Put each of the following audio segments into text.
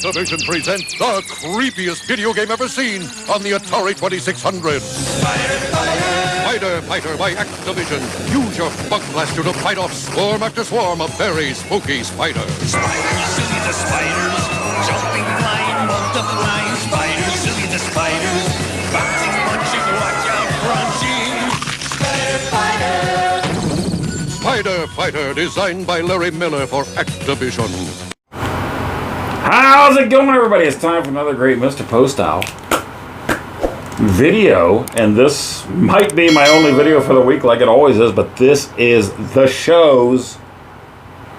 Activision presents the creepiest video game ever seen on the Atari 2600. Spider Fighter by Activision. Use your bug blaster to fight off swarm after swarm of very spooky spiders. Spiders, silly the spiders, jumping, flying, multiplying. Spiders, silly the spiders, bouncing, punching, watch out, crunching. Spider Fighter, designed by Larry Miller for Activision. How's it going, everybody? It's time for another great Mr. Poestyle video, and this might be my only video for the week like it always is, but this is the show's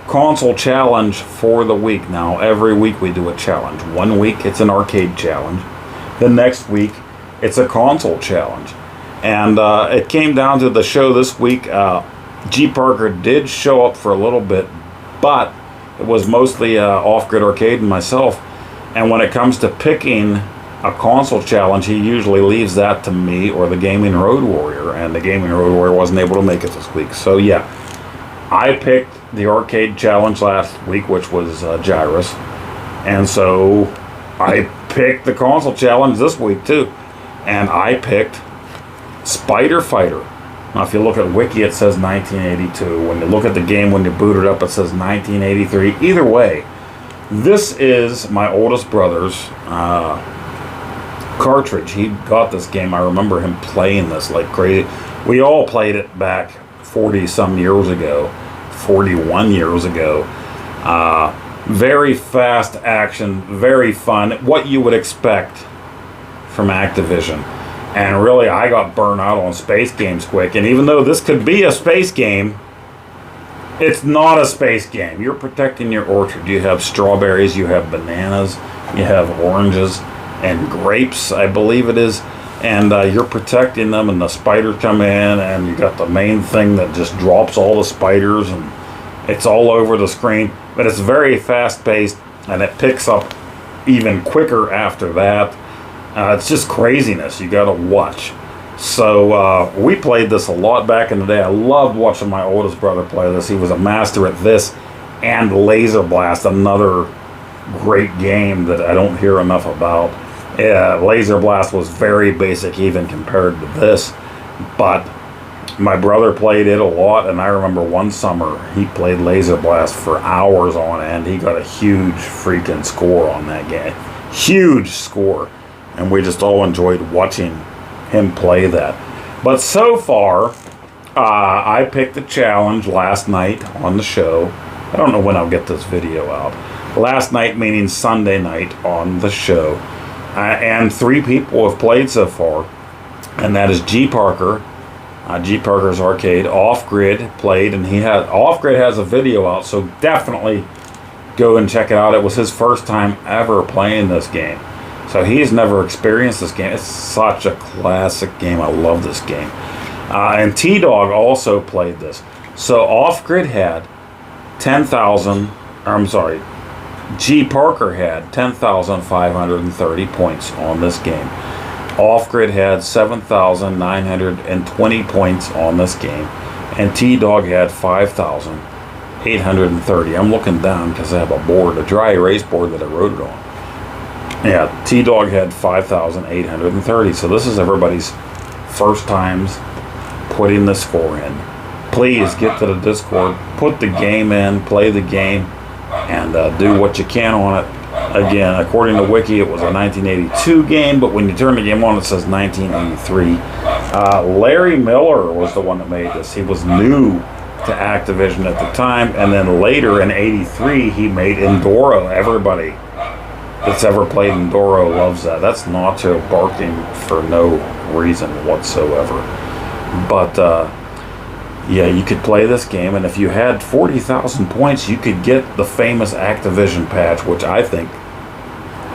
console challenge for the week. Now, every week we do a challenge. One week it's an arcade challenge. The next week it's a console challenge. And it came down to the show this week. G. Parker did show up for a little bit, but it was mostly Off-Grid Arcade and myself. And when it comes to picking a console challenge, he usually leaves that to me or the Gaming Road Warrior. And the Gaming Road Warrior wasn't able to make it this week. So yeah, I picked the arcade challenge last week, which was Gyrus. And so I picked the console challenge this week too. And I picked Spider Fighter. Now, if you look at Wiki, it says 1982. When you look at the game, when you boot it up, it says 1983. Either way, this is my oldest brother's cartridge. He got this game. I remember him playing this like crazy. We all played it back 40-some years ago, 41 years ago. Very fast action, very fun. What you would expect from Activision. And really, I got burned out on space games quick. And even though this could be a space game, it's not a space game. You're protecting your orchard. You have strawberries, you have bananas, you have oranges and grapes, I believe it is. And you're protecting them, and the spiders come in, and you got the main thing that just drops all the spiders, and it's all over the screen. But it's very fast-paced, and it picks up even quicker after that. It's just craziness. You got to watch. So we played this a lot back in the day. I loved watching my oldest brother play this. He was a master at this and Laser Blast, another great game that I don't hear enough about. Laser Blast was very basic even compared to this, but my brother played it a lot, and I remember one summer he played Laser Blast for hours on end. He got a huge freaking score on that game. Huge score. And we just all enjoyed watching him play that. But so far, I picked the challenge last night on the show. I don't know when I'll get this video out. Last night meaning Sunday night on the show. And 3 people have played so far. And that is G. Parker. G. Parker's Arcade. Off-Grid played. And Off-Grid has a video out. So definitely go and check it out. It was his first time ever playing this game. So he's never experienced this game. It's such a classic game. I love this game. And T-Dog also played this. So Off-Grid had 10,000, I'm sorry, G. Parker had 10,530 points on this game. Off-Grid had 7,920 points on this game. And T-Dog had 5,830. I'm looking down because I have a board, a dry erase board that I wrote it on. Yeah, T-Dog had 5,830. So this is everybody's first times putting the score in. Please get to the Discord, put the game in, play the game, and do what you can on it. Again, according to Wiki, it was a 1982 game, but when you turn the game on, it says 1983. Larry Miller was the one that made this. He was new to Activision at the time, and then later in '83, he made Enduro. Everybody that's ever played Enduro loves that. That's Nacho barking for no reason whatsoever. But yeah, you could play this game, and if you had 40,000 points, you could get the famous Activision patch, which I think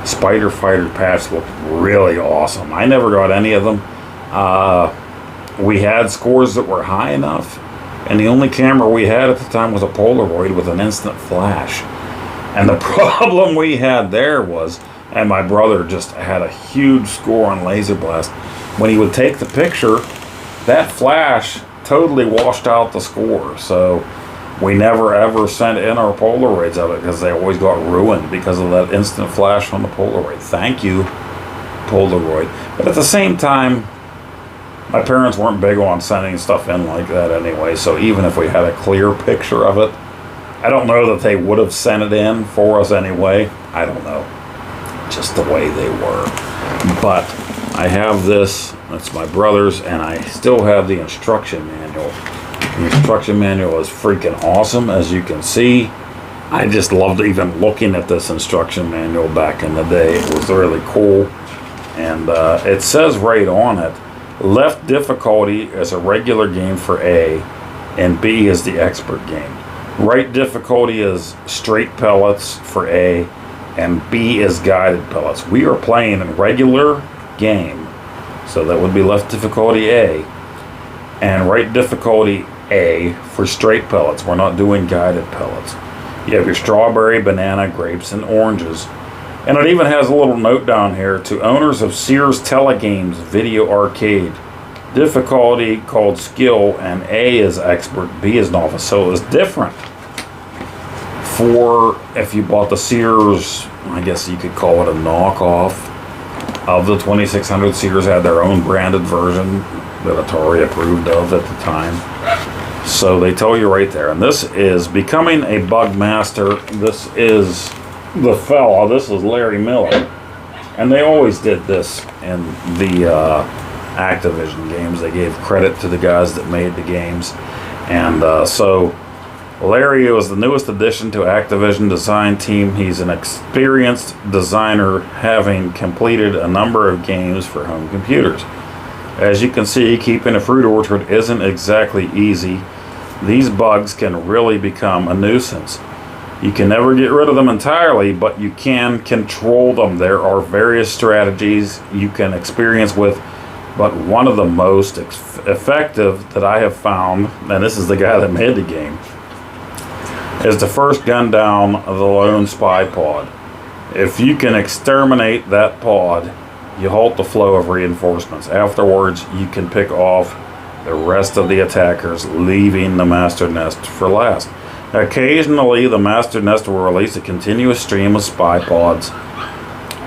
Spider Fighter patch looked really awesome. I never got any of them. We had scores that were high enough, and the only camera we had at the time was a Polaroid with an instant flash. And the problem we had there was, and my brother just had a huge score on Laser Blast, when he would take the picture, that flash totally washed out the score. So We never ever sent in our Polaroids of it because they always got ruined because of that instant flash on the Polaroid. Thank you, Polaroid. But at the same time, my parents weren't big on sending stuff in like that anyway, so even if we had a clear picture of it, I don't know that they would have sent it in for us anyway. I don't know. Just the way they were. But I have this, that's my brother's, and I still have the instruction manual. The instruction manual is freaking awesome, as you can see. I just loved even looking at this instruction manual back in the day. It was really cool. And it says right on it, left difficulty is a regular game for A, and B is the expert game. Right difficulty is straight pellets for A, and B is guided pellets. We are playing a regular game, so that would be left difficulty A, and right difficulty A for straight pellets. We're not doing guided pellets. You have your strawberry, banana, grapes, and oranges. And it even has a little note down here, to owners of Sears Telegames Video Arcade. Difficulty called skill, and A is expert, B is novice. So it was different for if you bought the Sears, I guess you could call it a knockoff of the 2600. Sears had their own branded version that Atari approved of at the time. So they tell you right there. And this is becoming a bug master. This is the fella. This is Larry Miller. And they always did this in the Activision games. They gave credit to the guys that made the games. And so Larry was the newest addition to Activision design team. He's an experienced designer, having completed a number of games for home computers. As you can see, keeping a fruit orchard isn't exactly easy. These bugs can really become a nuisance. You can never get rid of them entirely, but you can control them. There are various strategies you can experience with, but one of the most effective that I have found, and this is the guy that made the game, is to first gun down the lone spy pod. If you can exterminate that pod, you halt the flow of reinforcements. Afterwards, you can pick off the rest of the attackers, leaving the master nest for last. Occasionally, the master nest will release a continuous stream of spy pods,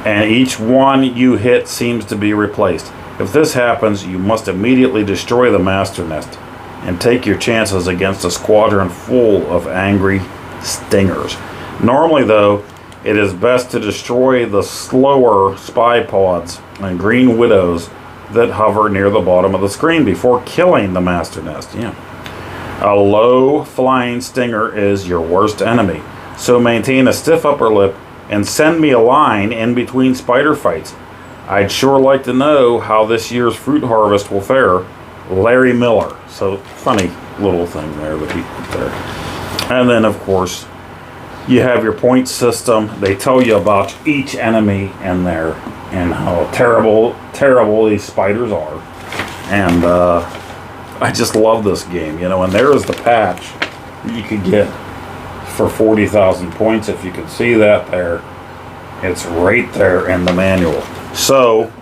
and each one you hit seems to be replaced. If this happens, you must immediately destroy the master nest and take your chances against a squadron full of angry stingers. Normally, though, it is best to destroy the slower spy pods and green widows that hover near the bottom of the screen before killing the master nest. Yeah. A low flying stinger is your worst enemy, so maintain a stiff upper lip and send me a line in between spider fights. I'd sure like to know how this year's fruit harvest will fare. Larry Miller. So funny little thing there that he put there. And then of course you have your point system. They tell you about each enemy in there and how terrible these spiders are. And I just love this game, you know. And there is the patch you could get for 40,000 points, if you could see that there. It's right there in the manual. So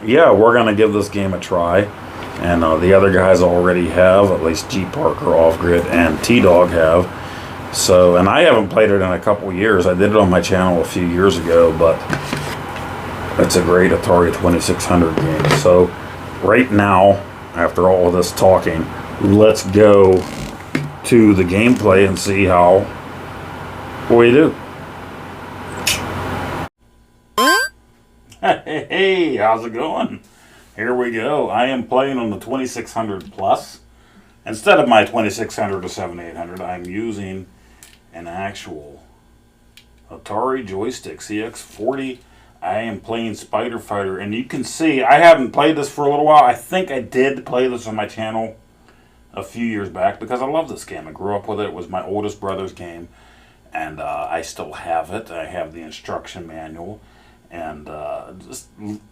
yeah, we're gonna give this game a try. And the other guys already have, at least G Parker, Off Grid, and T-Dog have. So, and I haven't played it in a couple years. I did it on my channel a few years ago, but it's a great Atari 2600 game. So, right now, after all of this talking, let's go to the gameplay and see how we do. Hey, how's it going? Here we go. I am playing on the 2600 Plus. Instead of my 2600 or 7800, I'm using an actual Atari joystick CX40. I am playing Spider Fighter, and you can see I haven't played this for a little while. I think I did play this on my channel a few years back because I love this game. I grew up with it. It was my oldest brother's game, and I still have it. I have the instruction manual. And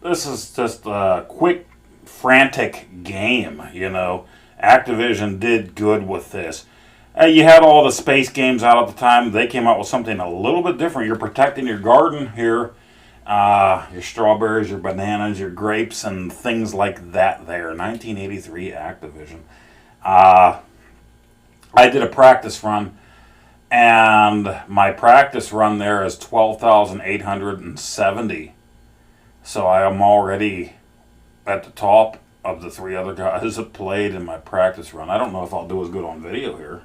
this is just a quick, frantic game, you know. Activision did good with this. You had all the space games out at the time. They came out with something a little bit different. You're protecting your garden here. Your strawberries, your bananas, your grapes, and things like that there. 1983 Activision. I did a practice run, and my practice run there is 12,870. So I am already at the top of the 3 other guys that played in my practice run. I don't know if I'll do as good on video here.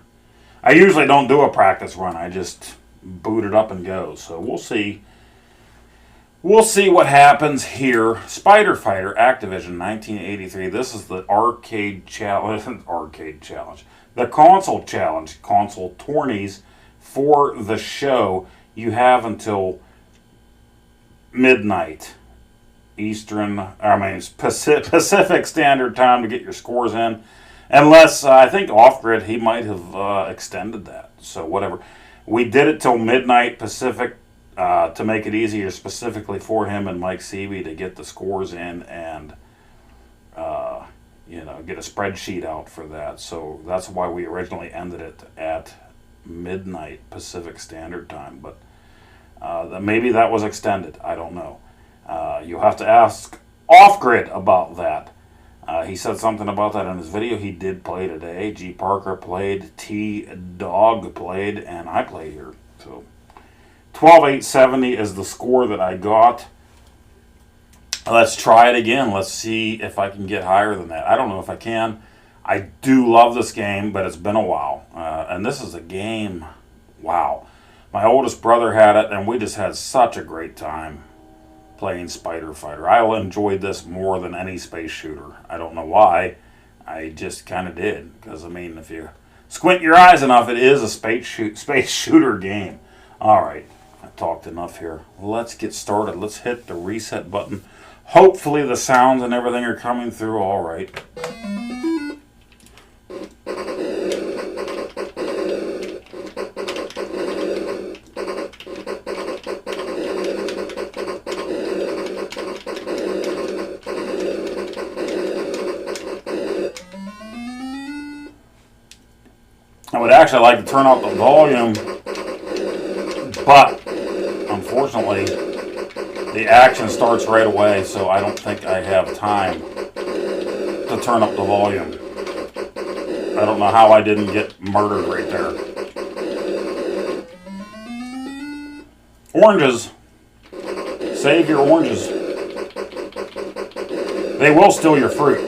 I usually don't do a practice run. I just boot it up and go. So we'll see. We'll see what happens here. Spider Fighter, Activision, 1983. This is the arcade challenge. Arcade challenge. The console challenge. Console tourneys for the show. You have until midnight Pacific Standard Time to get your scores in. Unless, I think Off-Grid, he might have extended that. So whatever. We did it till midnight Pacific to make it easier specifically for him and Mike Seavey to get the scores in and, get a spreadsheet out for that. So that's why we originally ended it at midnight Pacific Standard Time. But maybe that was extended. I don't know. You'll have to ask Off-Grid about that. He said something about that in his video. He did play today. G. Parker played, T-Dog played, and I played here. So 12,870 is the score that I got. Let's try it again. Let's see if I can get higher than that. I don't know if I can. I do love this game, but it's been a while. And this is a game, wow. My oldest brother had it, and we just had such a great time playing Spider Fighter. I enjoyed this more than any space shooter. I don't know why. I just kind of did. Because, I mean, if you squint your eyes enough, it is a space shooter game. Alright, I talked enough here. Let's get started. Let's hit the reset button. Hopefully the sounds and everything are coming through alright. I would actually like to turn up the volume, but unfortunately the action starts right away, so I don't think I have time to turn up the volume. I don't know how I didn't get murdered right there. Oranges. Save your oranges. They will steal your fruit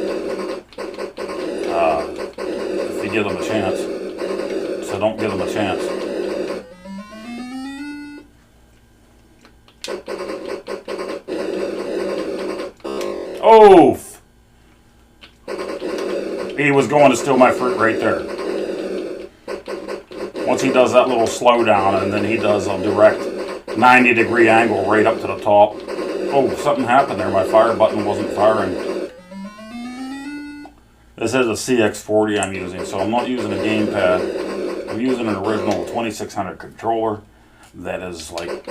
if you give them a chance. So don't give them a chance. Oof! He was going to steal my fruit right there. Once he does that little slowdown, and then he does a direct 90-degree angle right up to the top. Oh, something happened there. My fire button wasn't firing. This is a CX40 I'm using, so I'm not using a gamepad. I'm using an original 2600 controller that is like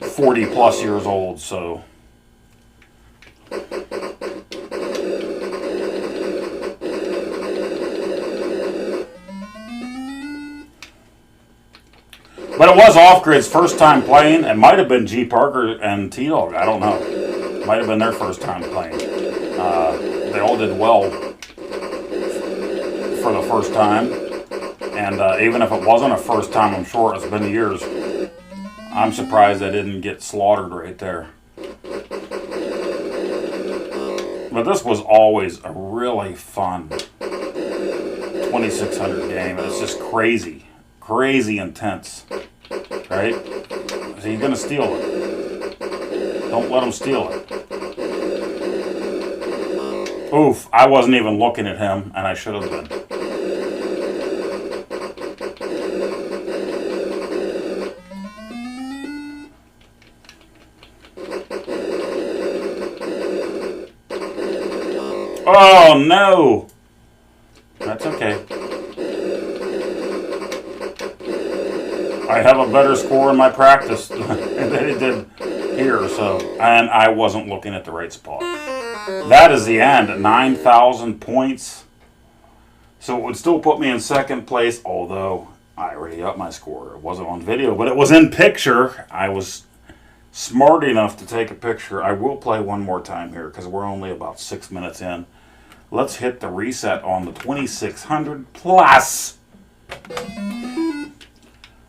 40 plus years old, so. But it was Off-Grid's first time playing. It might have been G. Parker and T-Dog. I don't know. It might have been their first time playing. They all did well for the first time. And even if it wasn't a first time, I'm sure it's been years. I'm surprised I didn't get slaughtered right there. But this was always a really fun 2600 game. It's just crazy. Crazy intense. Right? So he's going to steal it. Don't let him steal it. Oof, I wasn't even looking at him, and I should have been. Oh, no! That's okay. I have a better score in my practice than it did here, so, and I wasn't looking at the right spot. That is the end at 9,000 points. So it would still put me in second place, although I already upped my score. It wasn't on video, but it was in picture. I was smart enough to take a picture. I will play one more time here because we're only about 6 minutes in. let's hit the reset on the 2600 plus.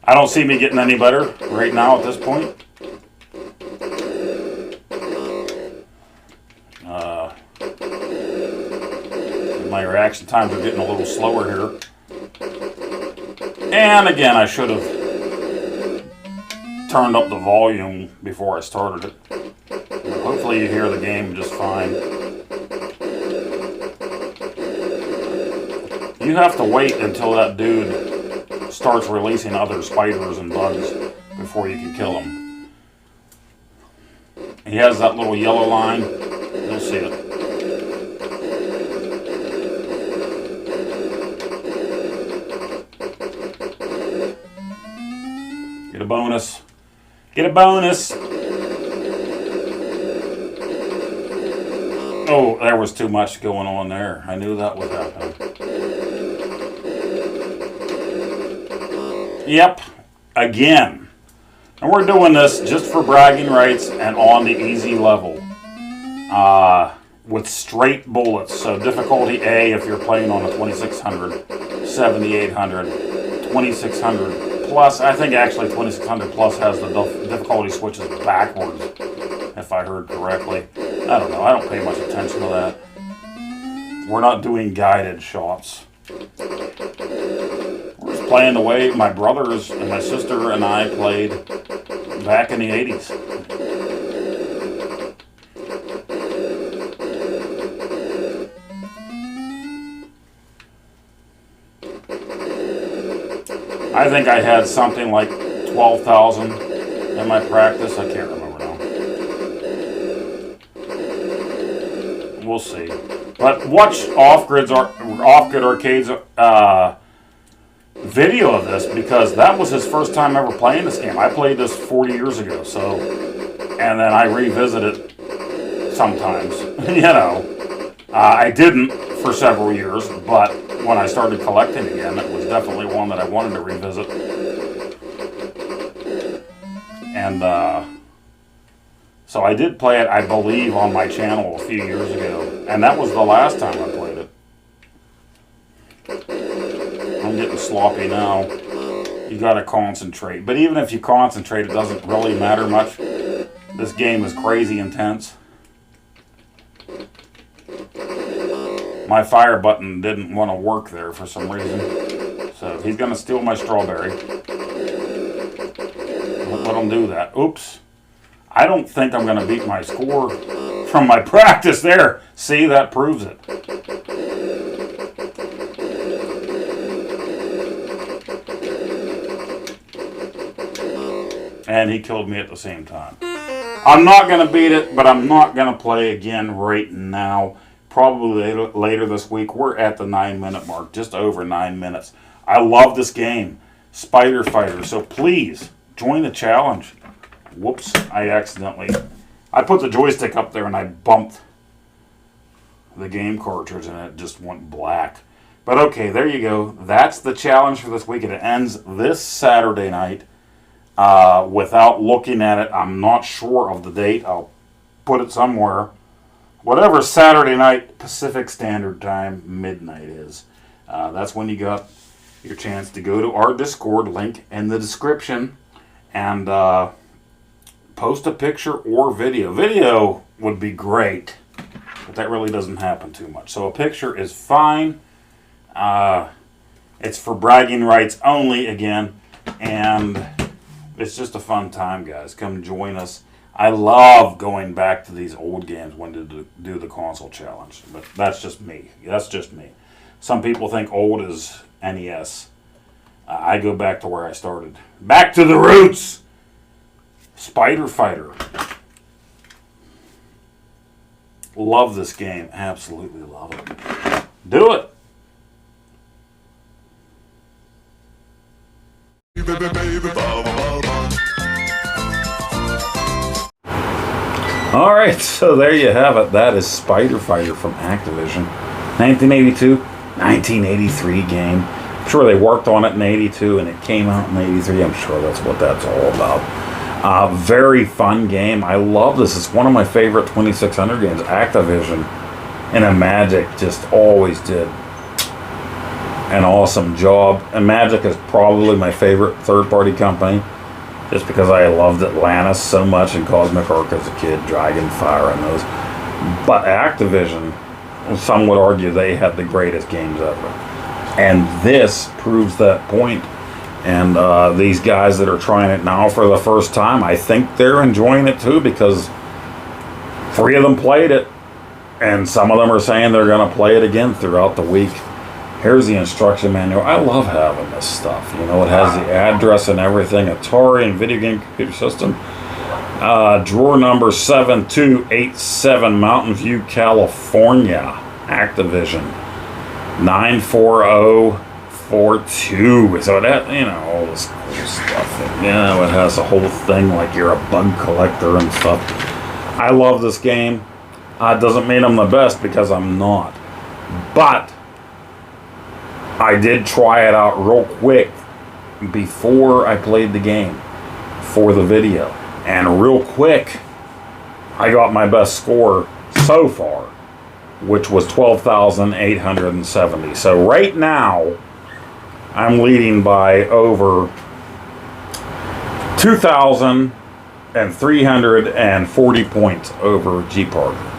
I don't see me getting any better right now at this point. My reaction times are getting a little slower here. And again, I should have turned up the volume before I started it. Hopefully you hear the game just fine. You have to wait until that dude starts releasing other spiders and bugs before you can kill him. He has that little yellow line. You'll see it. Get a bonus. Get a bonus. Oh, there was too much going on there. I knew that would happen. Yep. Again. And we're doing this just for bragging rights and on the easy level. With straight bullets. So difficulty A if you're playing on a 2600, 7800, 2600. Plus, I think actually 2600 plus has the difficulty switches backwards, if I heard correctly. I don't know. I don't pay much attention to that. We're not doing guided shots. We're just playing the way my brothers and my sister and I played back in the 80s. I think I had something like 12,000 in my practice. I can't remember now. We'll see. But watch Off-Grid Arcade's video of this, because that was his first time ever playing this game. I played this 40 years ago, so, and then I revisit it sometimes. You know, I didn't for several years, but when I started collecting again, it was definitely one that I wanted to revisit. And so I did play it, I believe, on my channel a few years ago. And that was the last time I played it. I'm getting sloppy now. You gotta concentrate. But even if you concentrate, it doesn't really matter much. This game is crazy intense. My fire button didn't want to work there for some reason. So he's going to steal my strawberry. Don't let him do that. Oops. I don't think I'm going to beat my score from my practice there. See, that proves it. And he killed me at the same time. I'm not going to beat it, but I'm not going to play again right now. Probably later this week. We're at the 9-minute mark, just over 9 minutes. I love this game, Spider Fighter. So please join the challenge. Whoops! I put the joystick up there and I bumped the game cartridge and it just went black. But okay, there you go. That's the challenge for this week. It ends this Saturday night. Without looking at it, I'm not sure of the date. I'll put it somewhere. Whatever Saturday night Pacific Standard Time midnight is. That's when you got your chance to go to our Discord, link in the description, and post a picture or video. Video would be great, but that really doesn't happen too much. So a picture is fine. It's for bragging rights only again, and it's just a fun time, guys. Come join us. I love going back to these old games when to do the console challenge, but that's just me. That's just me. Some people think old is NES. I go back to where I started. Back to the roots! Spider Fighter. Love this game. Absolutely love it. Do it! Alright, so there you have it. That is Spider Fighter from Activision. 1982, 1983 game. I'm sure they worked on it in 82 and it came out in 83. I'm sure that's what that's all about. Very fun game. I love this. It's one of my favorite 2600 games. Activision And then Magic just always did an awesome job. And Magic is probably my favorite third-party company, just because I loved Atlantis so much and Cosmic Ark as a kid, Dragonfire and those. But Activision, some would argue they had the greatest games ever. And this proves that point. And these guys that are trying it now for the first time, I think they're enjoying it too, because 3 of them played it. And some of them are saying they're going to play it again throughout the week. Here's the instruction manual. I love having this stuff. You know, it has the address and everything. Atari and video game computer system. Drawer number 7287, Mountain View, California. Activision. 94042. So that, you know, all this cool stuff. And, you know, it has a whole thing like you're a bug collector and stuff. I love this game. Doesn't mean I'm the best, because I'm not. But I did try it out real quick before I played the game for the video. And real quick, I got my best score so far, which was 12,870. So right now, I'm leading by over 2,340 points over G Parker.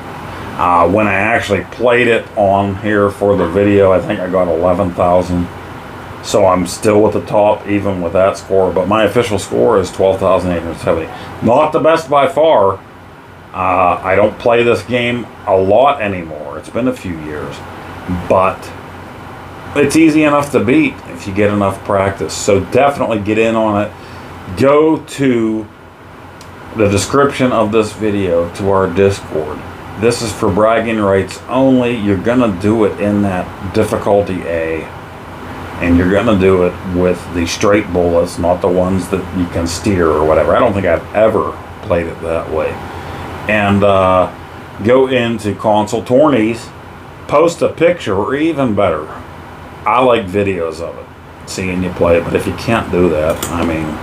When I actually played it on here for the video, I think I got 11,000. So I'm still at the top, even with that score. But my official score is 12,870. Not the best by far. I don't play this game a lot anymore. It's been a few years. But it's easy enough to beat if you get enough practice. So definitely get in on it. Go to the description of this video to our Discord. This is for bragging rights only. You're going to do it in that difficulty A. And you're going to do it with the straight bullets, not the ones that you can steer or whatever. I don't think I've ever played it that way. And go into console tourneys, post a picture, or even better, I like videos of it, seeing you play it. But if you can't do that, I mean,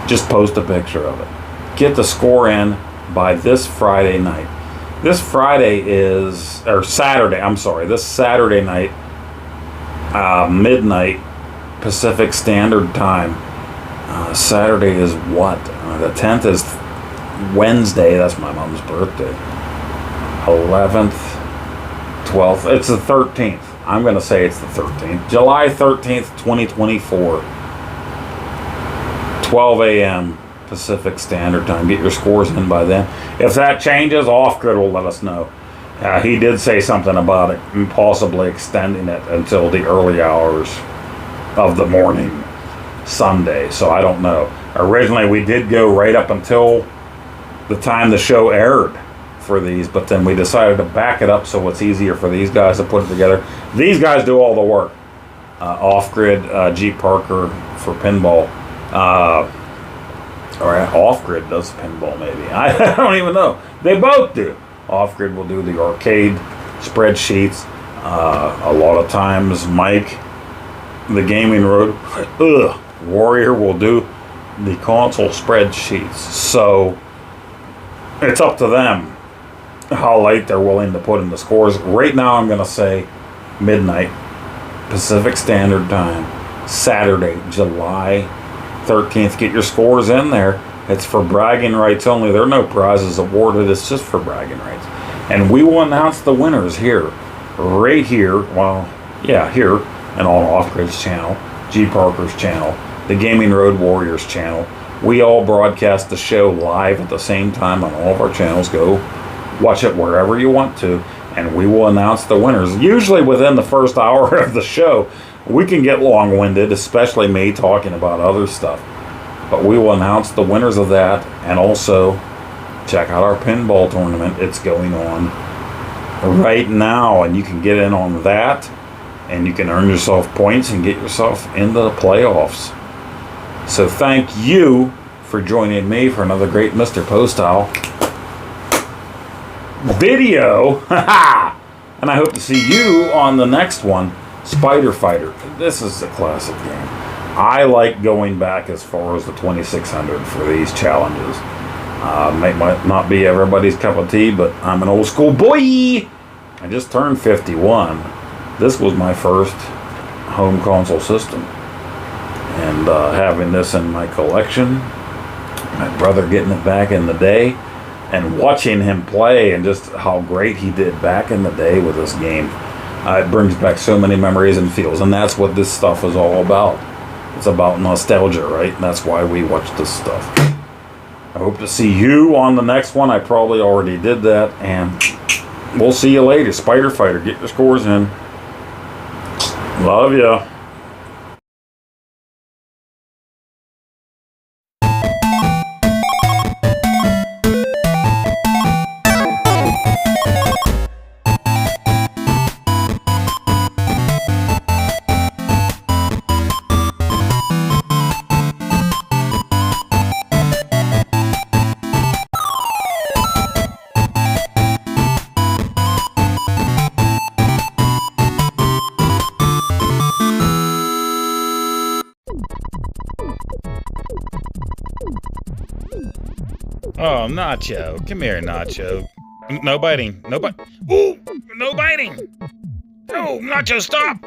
just post a picture of it. Get the score in by this Friday night. This Friday is, or Saturday, I'm sorry, this Saturday night, midnight Pacific Standard Time. Saturday is what? The 10th is Wednesday. That's my mom's birthday. 11th, 12th. It's the 13th. I'm going to say it's the 13th. July 13th, 2024. 12 a.m. Pacific Standard Time. Get your scores in by then. If that changes, Off-Grid will let us know. He did say something about it, possibly extending it until the early hours of the morning Sunday. So I don't know. Originally, we did go right up until the time the show aired for these, but then we decided to back it up so it's easier for these guys to put it together. These guys do all the work. Off-Grid, G Parker for pinball. Or Off-Grid does pinball, maybe. I don't even know. They both do. Off-Grid will do the arcade spreadsheets. A lot of times, Mike, the Gaming Road Warrior, will do the console spreadsheets. So it's up to them how late they're willing to put in the scores. Right now, I'm going to say midnight Pacific Standard Time, Saturday, July 13th. Get your scores in there. It's for bragging rights only. There are no prizes awarded. It's just for bragging rights. And we will announce the winners here. Right here. Well, yeah, here. And on Off-Grid's channel. G Parker's channel. The Gaming Road Warriors channel. We all broadcast the show live at the same time on all of our channels. Go watch it wherever you want to. And we will announce the winners. Usually within the first hour of the show. We can get long-winded, especially me talking about other stuff. But we will announce the winners of that, and also check out our pinball tournament. It's going on right now, and you can get in on that, and you can earn yourself points and get yourself into the playoffs. So thank you for joining me for another great Mr. Poestyle video. And I hope to see you on the next one, Spider Fighter. This is a classic game. I like going back as far as the 2600 for these challenges. Might not be everybody's cup of tea, but I'm an old school boy. I just turned 51. This was my first home console system. And having this in my collection, my brother getting it back in the day, and watching him play and just how great he did back in the day with this game. It brings back so many memories and feels, and that's what this stuff is all about. It's about nostalgia, right? And that's why we watch this stuff. I hope to see you on the next one. I probably already did that, and we'll see you later. Spider Fighter, get your scores in. Love ya. Oh, Nacho. Come here, Nacho. No biting. No bite. Ooh! No biting! Oh, Nacho, stop!